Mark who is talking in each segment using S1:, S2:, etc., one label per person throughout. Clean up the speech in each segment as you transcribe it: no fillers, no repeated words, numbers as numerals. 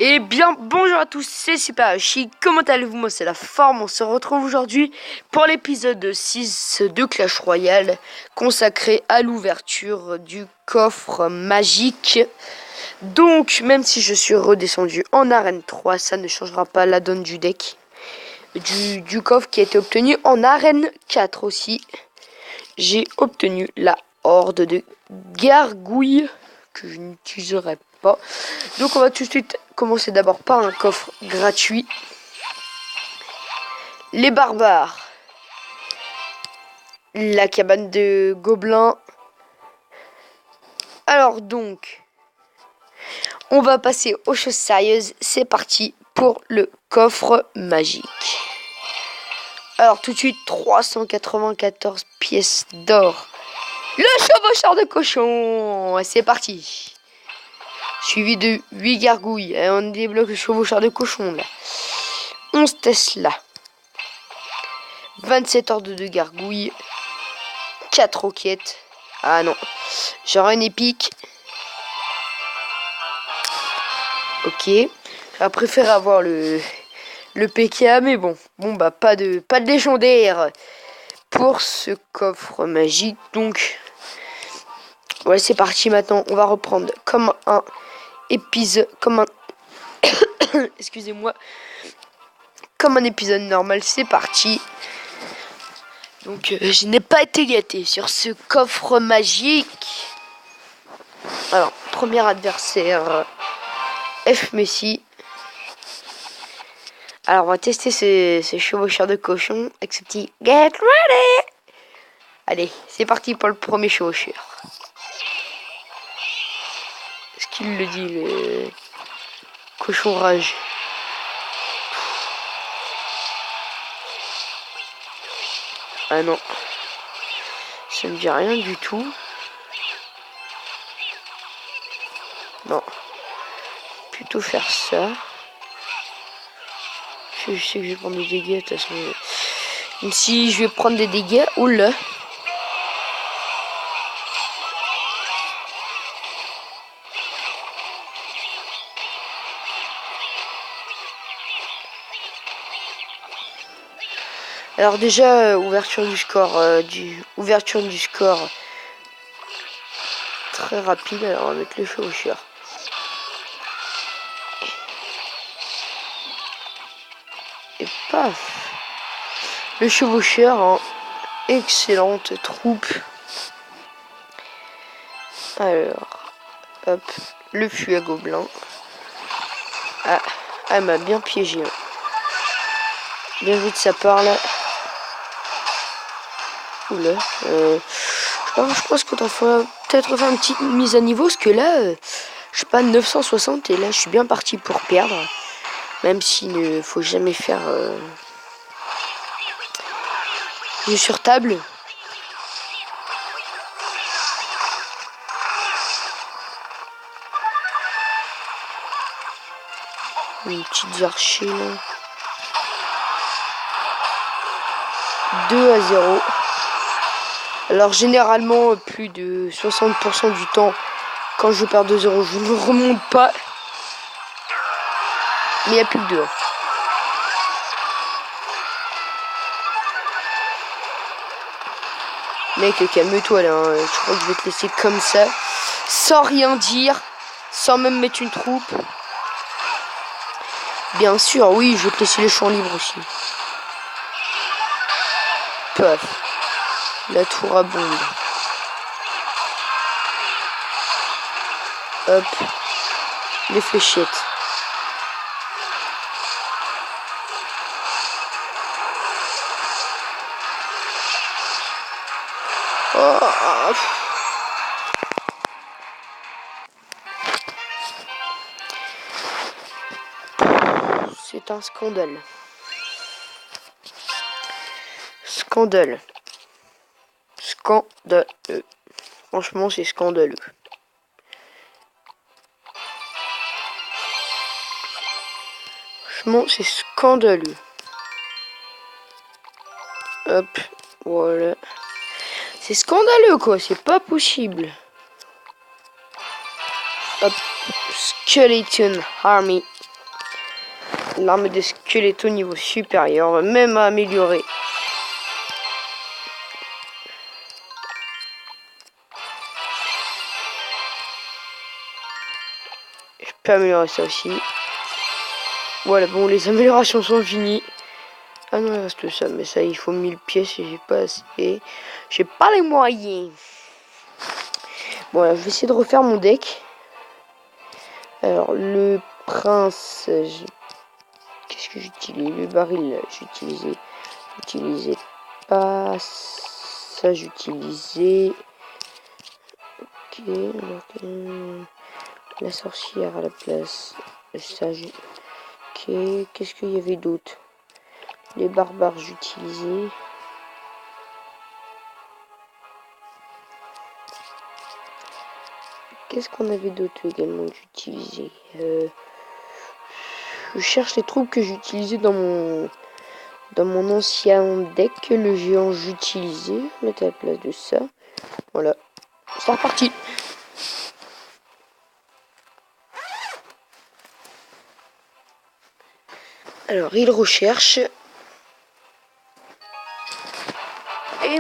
S1: Et bien, bonjour à tous, c'est Super Yoshi. Comment allez-vous? Moi, c'est la forme. On se retrouve aujourd'hui pour l'épisode 6 de Clash Royale, consacré à l'ouverture du coffre magique. Donc, même si je suis redescendu en arène 3, ça ne changera pas la donne du deck. Du coffre qui a été obtenu en arène 4 aussi. J'ai obtenu la horde de gargouilles que je n'utiliserai pas. Donc on va tout de suite commencer d'abord par un coffre gratuit. Les barbares. La cabane de gobelins. Alors donc, on va passer aux choses sérieuses. C'est parti pour le coffre magique. Alors tout de suite, 394 pièces d'or. Le chevaucheur de cochon. C'est parti. Suivi de 8 gargouilles. Et on débloque le chevaucheur de cochon là. 11 Tesla. 27 ordres de gargouilles. 4 roquettes. Ah non. Genre une épique. Ok. J'aurais préféré avoir le PK, mais bon. Bon bah pas de légendaire pour ce coffre magique. Donc ouais, c'est parti maintenant. On va reprendre comme un épisode, comme un excusez-moi, comme un épisode normal. C'est parti. Donc je n'ai pas été gâté sur ce coffre magique. Alors, premier adversaire, F Messi. Alors on va tester ces chevaucheurs de cochon avec ce petit Get Ready. Allez, c'est parti pour le premier chevaucheur. Est-ce qu'il le dit, le cochon rage? Ah non, ça me dit rien du tout. Non, plutôt faire ça. Je sais que je vais prendre des dégâts de toute façon. Même si je vais prendre des dégâts, oula. Alors déjà, ouverture du score très rapide. Alors on va mettre le chevaucheur. Et paf, le chevaucheur en excellente troupe. Alors, hop, le fût à gobelins. Ah, elle m'a bien piégé. Hein. Bien vu de sa part là. Oula, je pense qu'on va peut-être refaire une petite mise à niveau, parce que là, je sais pas, 960 et là je suis bien parti pour perdre. Même s'il ne faut jamais faire jeu sur table. Une petite archers là. 2-0. Alors généralement plus de 60% du temps quand je perds 2-0 je ne remonte pas. Mais il n'y a plus que 2. Mec, calme-toi là, hein. Je crois que je vais te laisser comme ça, sans rien dire, sans même mettre une troupe. Bien sûr, oui, je vais te laisser les champs libres aussi. Paf. La tour à bombe. Hop. Les fléchettes. Oh. C'est un scandale. Scandaleux. Franchement, c'est scandaleux. Franchement, c'est scandaleux. Hop, voilà. C'est scandaleux, quoi. C'est pas possible. Hop, Skeleton Army. L'arme des squelettes au niveau supérieur, même à améliorer. Je peux améliorer ça aussi. Voilà, bon, les améliorations sont finies. Ah non, il reste ça, mais ça, il faut 1000 pièces et j'ai pas assez. J'ai pas les moyens. Bon, là, je vais essayer de refaire mon deck. Alors, le prince, qu'est-ce que j'utilise? Le baril, j'utilisais pas ça, j'utilisais. Ok, donc, la sorcière à la place. Ça, ok, qu'est-ce qu'il y avait d'autre? Les barbares, j'utilisais. Qu'est-ce qu'on avait d'autre également que j'utilisais? Je cherche les troupes que j'utilisais dans mon ancien deck. Le géant, j'utilisais. Mettre à la place de ça. Voilà. C'est reparti. Alors, il recherche. Et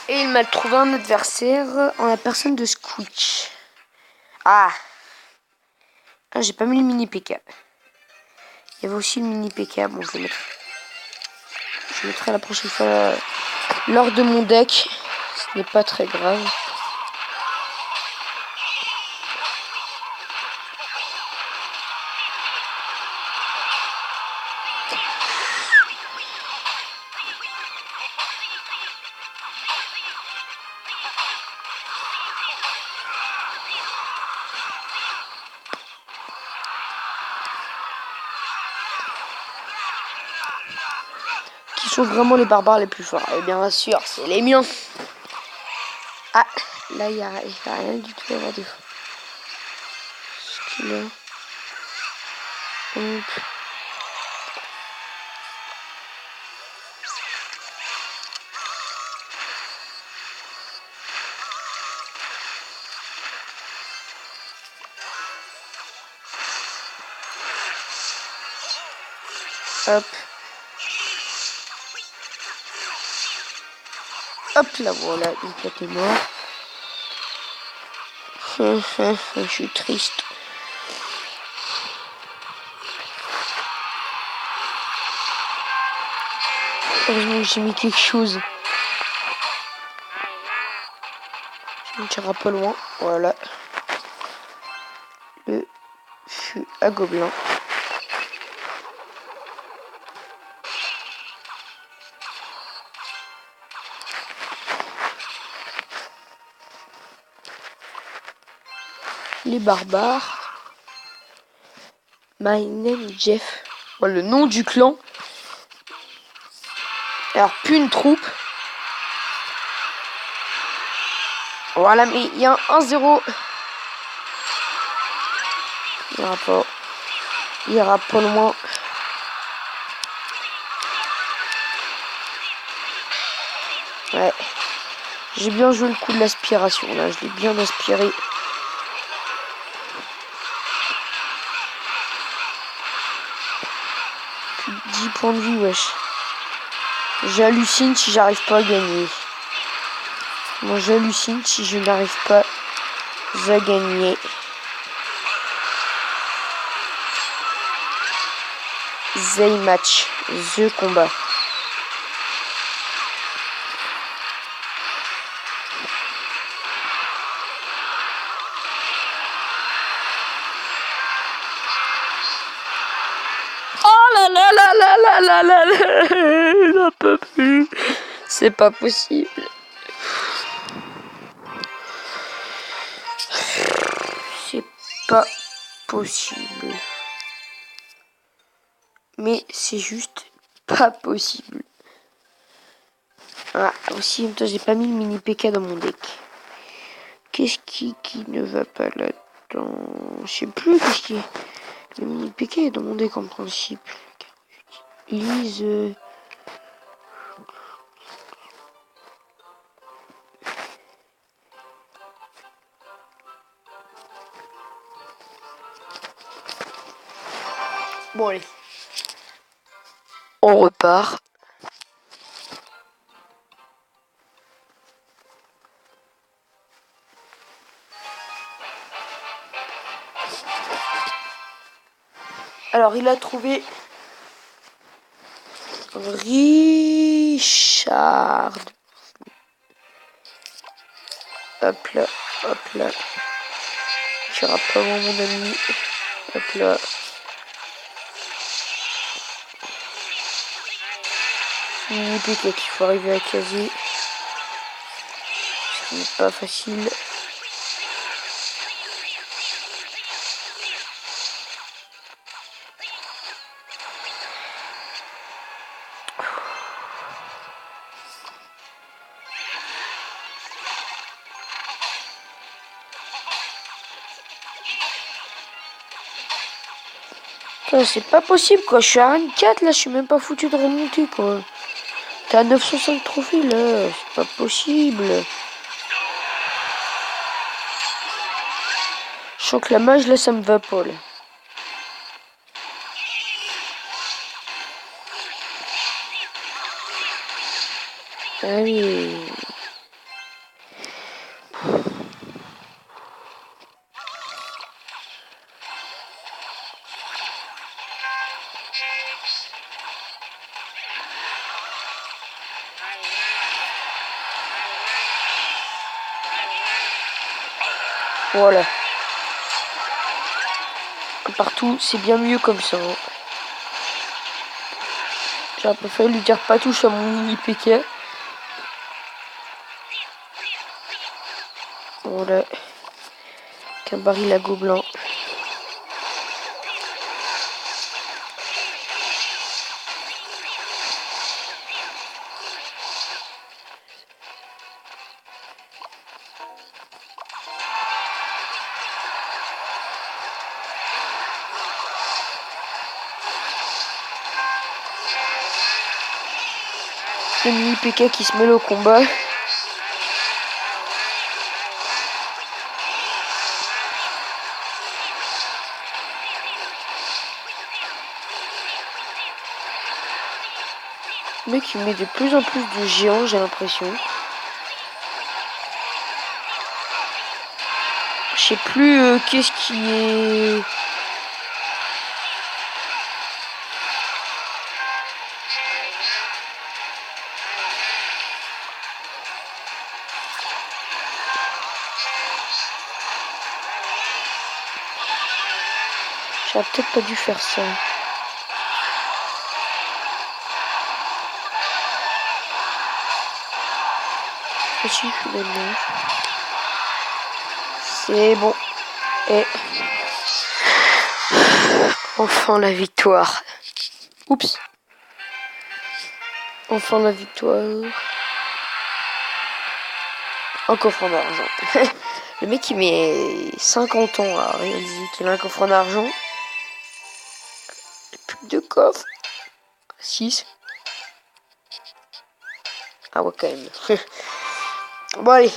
S1: il m'a trouvé un adversaire en la personne de Squitch. Ah, j'ai pas mis le mini PK. Il y avait aussi le mini PK. Bon, je mettrai la prochaine fois lors de mon deck. Ce n'est pas très grave. Qui sont vraiment les barbares les plus forts? Et bien sûr, c'est les miens. Ah, là, il n'y a rien du tout à voir de fou. Ce qu'il a. Hop. Hop. Hop, là, voilà, une tête est mort. Je suis triste. Heureusement que j'ai mis quelque chose. Je me tire un peu loin. Voilà. Le fût à gobelin. Les barbares. My name Jeff. Voilà le nom du clan. Alors, plus une troupe. Voilà, mais il y a un 1-0. Il ira pas loin. Ouais. J'ai bien joué le coup de l'aspiration. Là, je l'ai bien aspiré. Plus de 10 points de vie, wesh. J'hallucine si j'arrive pas à gagner. Moi, j'hallucine si je n'arrive pas à gagner. The match. The combat. Oh là là là là là là là là. J'en peux plus. C'est pas possible. C'est pas possible. Mais c'est juste pas possible. Ah, aussi, en même temps, j'ai pas mis le mini PK dans mon deck. Qu'est-ce qui ne va pas là-dedans? Je sais plus qu'est-ce qui... Le mini PK est dans mon deck en principe. Lise... Bon, allez. On repart. Alors il a trouvé Richard. Hop là, hop là. Tu iras pas loin mon ami. Hop là. Mini PK qu'il faut arriver à caser. Ce n'est pas facile. C'est pas possible quoi, je suis à rank 4 là, je suis même pas foutu de remonter quoi. T'as 905 trophées là, c'est pas possible. Je sens que la mage là ça me va pas là. Allez. Voilà. Partout, c'est bien mieux comme ça. Hein. J'aurais préféré lui dire pas touche à mon mini PK. Voilà. Qu'un baril à gobelin. Le mini PK qui se mêle au combat. Le mec il met de plus en plus de géants, j'ai l'impression. Je sais plus qu'est-ce qui est... J'aurais peut-être pas dû faire ça. Aussi, finalement. C'est bon. Et... enfin la victoire. Oups. Enfin la victoire. Un coffre d'argent. Le mec il met 50 ans à réaliser qu'il a un coffre d'argent. Plus de coffres. 6. Ah ouais quand même. Bon allez,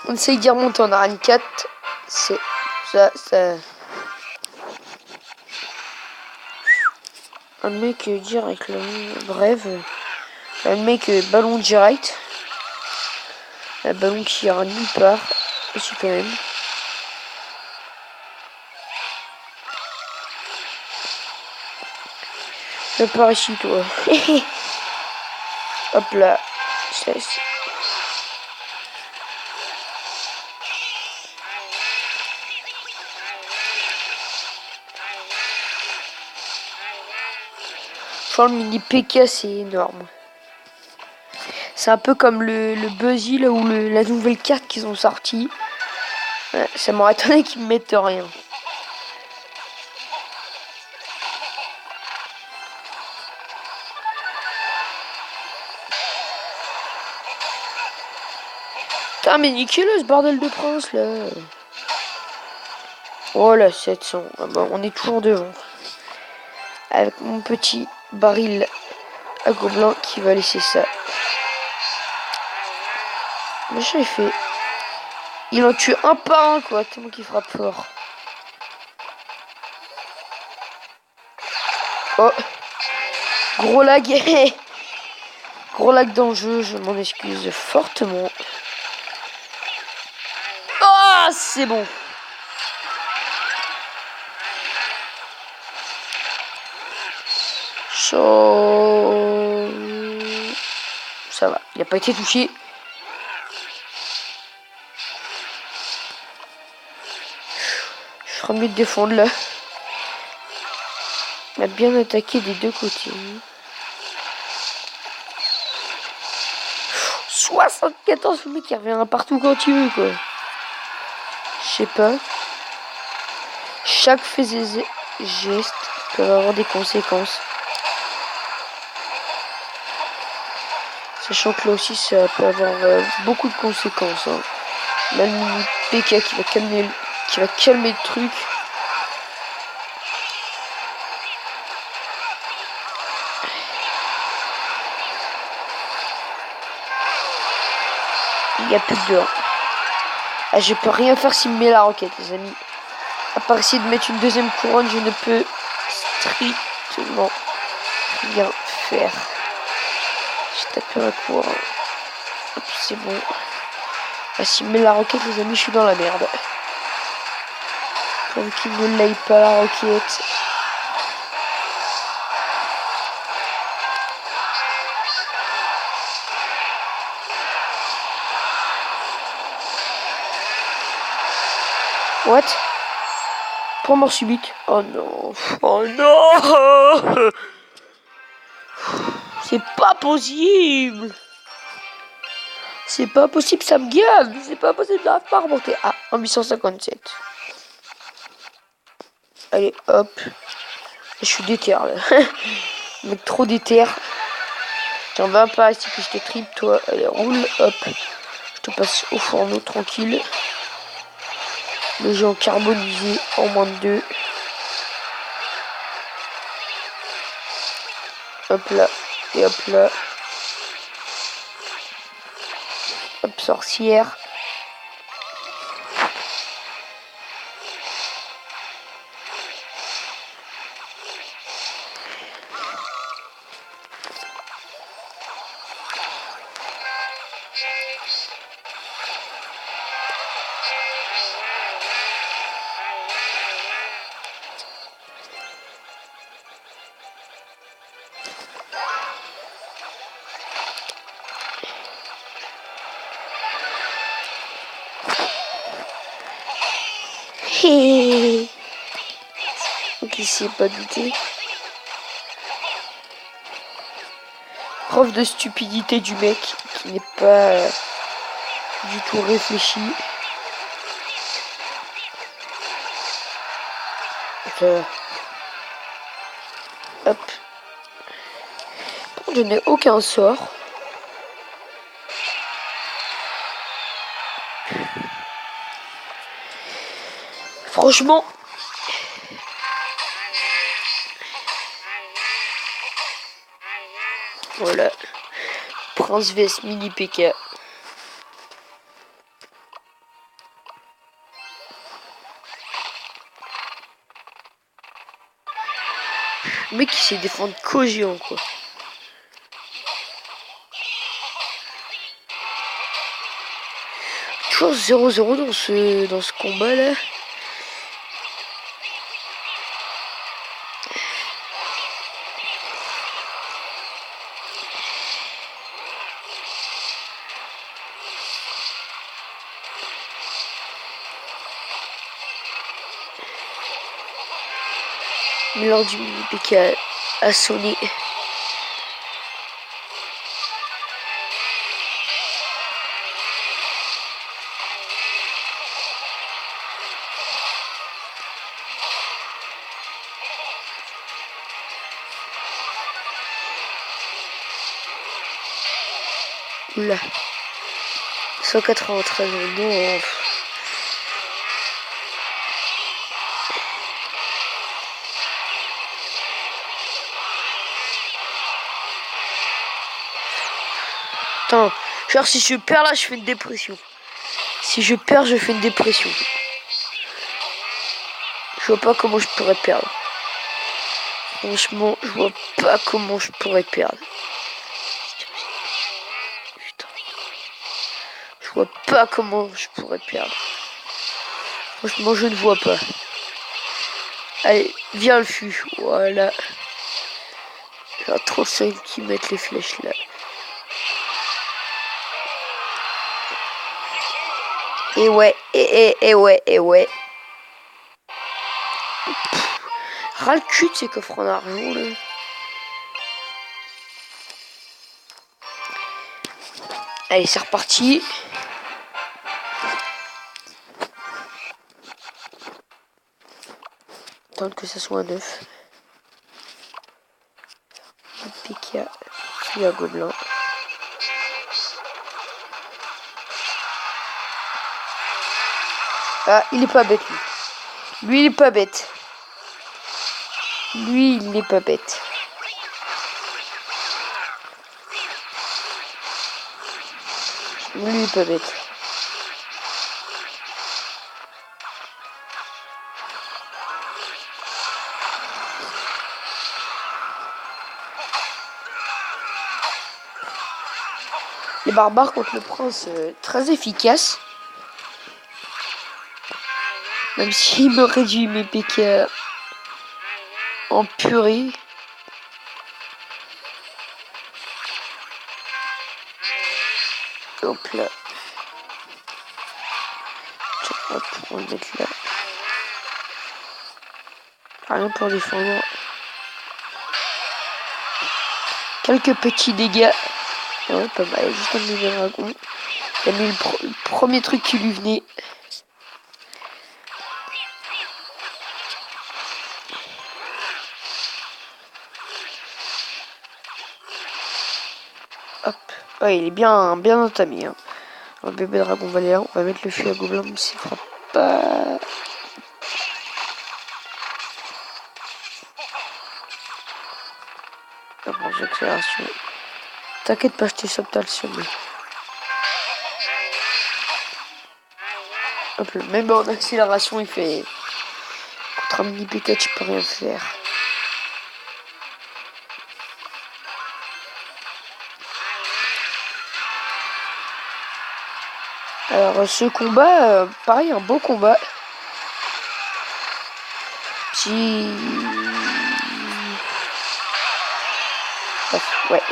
S1: on essaye d'y remonter en arène 4. C'est ça. Un mec direct là. Bref. Un mec ballon direct. Un ballon qui ira nulle part. Aussi quand même. Viens par ici toi. Hop là. Cesse. Le mini PK c'est énorme. C'est un peu comme le Buzzy là, ou la nouvelle carte qu'ils ont sorti. Ouais, ça m'aurait étonné qu'ils me mettent rien. Putain mais niquez-le ce bordel de prince là. Oh là 700. Ah bah, on est toujours devant. Avec mon petit baril à gobelin qui va laisser ça. Le machin il fait... il en tue un par un quoi, tellement qu'il frappe fort. Oh. Gros lag. Gros lag dans le jeu, je m'en excuse fortement. Ah, c'est bon. Ça va, il n'a pas été touché. Je ferai mieux de défendre là. Il a bien attaqué des deux côtés. 74, le mec il revient partout quand il veut quoi. Je sais pas. Chaque fait des gestes peut avoir des conséquences. Sachant que là aussi ça peut avoir beaucoup de conséquences. Hein. Même le PK qui va calmer le truc. Il n'y a plus que deux. Ah, je peux rien faire s'il me met la roquette, les amis. À part essayer de mettre une deuxième couronne, je ne peux strictement rien faire. J'ai tapé un couronne. Hop, c'est bon. Ah, s'il me met la roquette, les amis, je suis dans la merde. Comme qu'il ne l'aille pas la roquette. What? Pour mort subite. Oh non. Oh non. C'est pas possible. C'est pas possible, ça me gave. C'est pas possible, j'arrive pas à remonter. Ah, en 857. Allez, hop. Je suis déter là. Mec, trop déter. T'en vas pas, ici que je te tripe, toi. Allez, roule, hop. Je te passe au fourneau tranquille. Le jeu en carbonisé en moins de 2. Hop là. Et hop là. Hop, sorcière. Qui s'est pas douté. Preuve de stupidité du mec qui n'est pas du tout réfléchi. Hop. Je n'ai aucun sort. Franchement. Voilà. Prince vs mini PK. Le mec il sait défendre qu'au géant quoi. Toujours 0-0 dans ce combat là. Mais lors du mini PK a sonné. Oula. 193 non. Attends, genre si je perds là, je fais une dépression. Si je perds, je fais une dépression. Je vois pas comment je pourrais perdre. Franchement, je vois pas comment je pourrais perdre. Putain. Je vois pas comment je pourrais perdre. Franchement, je ne vois pas. Allez, viens le fût. Voilà. J'ai trop seul qui mettent les flèches là. Et ouais, et ouais, et ouais. Ras le cul de ces coffres en argent là. Allez, c'est reparti. Attendre que ça soit un œuf. Un PK, puis un gobelin. Ah, il est pas bête lui. Lui, il est pas bête. Lui, il est pas bête. Lui, il est pas bête. Les barbares contre le prince, très efficace. Même s'il me réduit mes PK en purée. Hop là. Hop, on va le mettre là. Rien pour défendre. Quelques petits dégâts. Ouais, pas mal. Juste un mini dragon. Il a mis le premier truc qui lui venait. Hop. Ouais, il est bien entamé. Hein. Le bébé dragon va aller là. On va mettre le fût à gobelin, mais ça fera pas. Accélération. T'inquiète pas, je te sauve, t'as le sommet. Hop là. Même en accélération, il fait. Contre un mini PK, tu peux rien faire. Alors, ce combat, pareil, un beau combat. Petit. Ouais.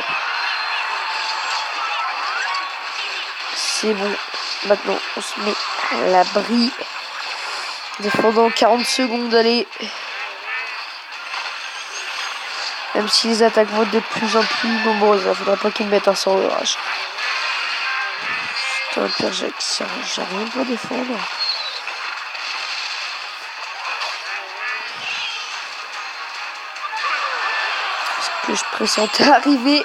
S1: C'est bon. Maintenant, on se met à l'abri. Défendant 40 secondes, allez. Même si les attaques vont être de plus en plus nombreuses, il faudra pas qu'ils me mettent un sort de rage. Putain, pire, j'ai rien pour défendre. Ce que je pressentais arriver.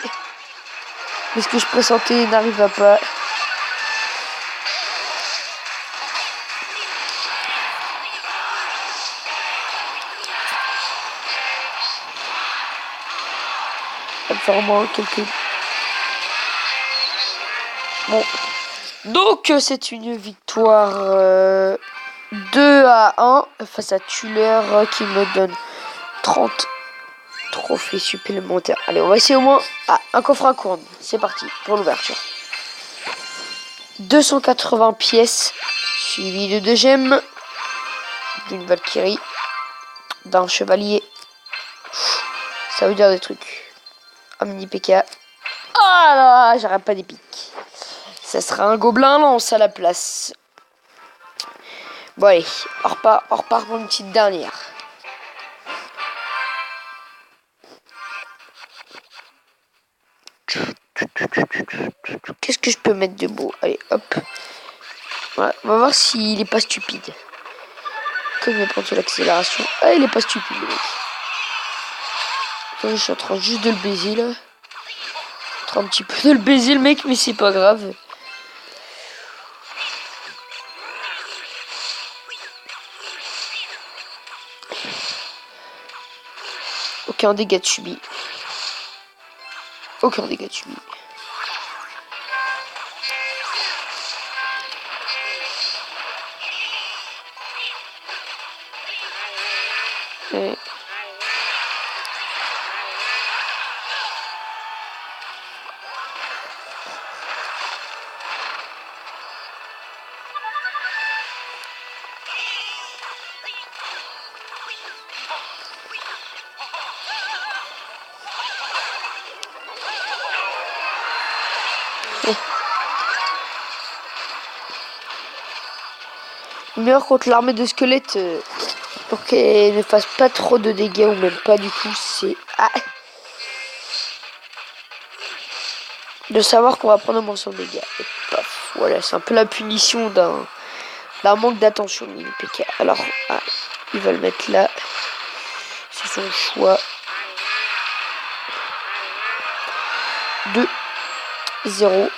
S1: Mais ce que je pressentais n'arriva pas. Ça va faire au moins quelques... Bon. Donc, c'est une victoire 2-1 face à Tuller qui me donne 30 trophées supplémentaires. Allez, on va essayer au moins un coffre à corne. C'est parti pour l'ouverture. 280 pièces, suivi de 2 gemmes, d'une Valkyrie, d'un chevalier. Ça veut dire des trucs. Un mini PK. Ah là, j'arrête pas d'épique. Ça sera un gobelin lance à la place. Bon allez, on repart pour une petite dernière. Qu'est-ce que je peux mettre de beau? Allez, hop. Voilà, on va voir s'il est pas stupide. Comme il va prendre l'accélération. Ah, il est pas stupide, le mec. Attends, je suis en train juste de le baiser, là. Je suis en train un petit peu de le baiser, le mec, mais c'est pas grave. Aucun dégât de subi. Aucun dégât de subi. meilleur contre l'armée de squelettes pour qu'elle ne fasse pas trop de dégâts ou même pas du tout, c'est de savoir qu'on va prendre un morceau de dégâts. Et paf, voilà, c'est un peu la punition d'un manque d'attention de mini PK. Alors, il va le mettre là. C'est son choix. 2-0.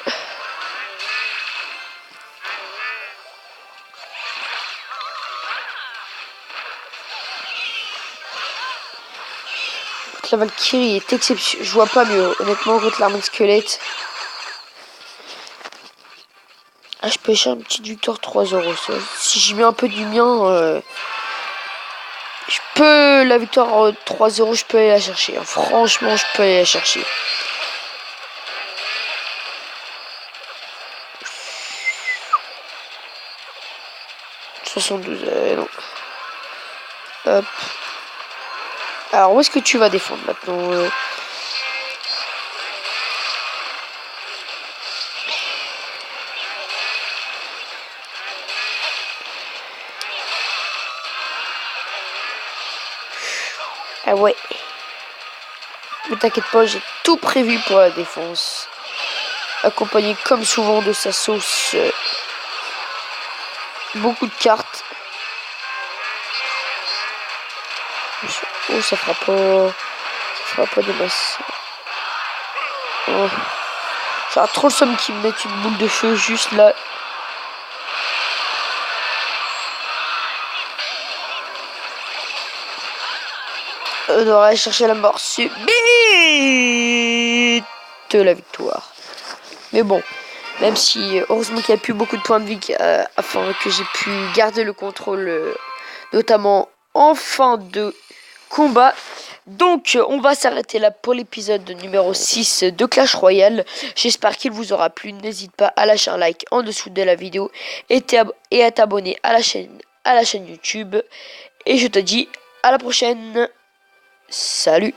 S1: La Valkyrie est exceptionnelle. Je vois pas mieux, honnêtement, contre l'armée de squelette. Je peux échapper une petite victoire 3-0. Si j'y mets un peu du mien, je peux. La victoire 3-0, je peux aller la chercher. Franchement, je peux aller la chercher. « 72, non. Hop. Alors, où est-ce que tu vas défendre maintenant Ah ouais. Mais t'inquiète pas, j'ai tout prévu pour la défense. Accompagné comme souvent de sa sauce. Beaucoup de cartes. Oh, ça fera pas des masses. Oh. J'aurais trop le somme qu'ils me mettent une boule de feu juste là. On aurait aller chercher la mort subite de la victoire. Mais bon, même si heureusement qu'il n'y a plus beaucoup de points de vie afin que j'ai pu garder le contrôle, notamment en fin de combat. Donc on va s'arrêter là pour l'épisode numéro 6 de Clash Royale. J'espère qu'il vous aura plu. N'hésite pas à lâcher un like en dessous de la vidéo et à t'abonner à la chaîne YouTube. Et je te dis à la prochaine. Salut!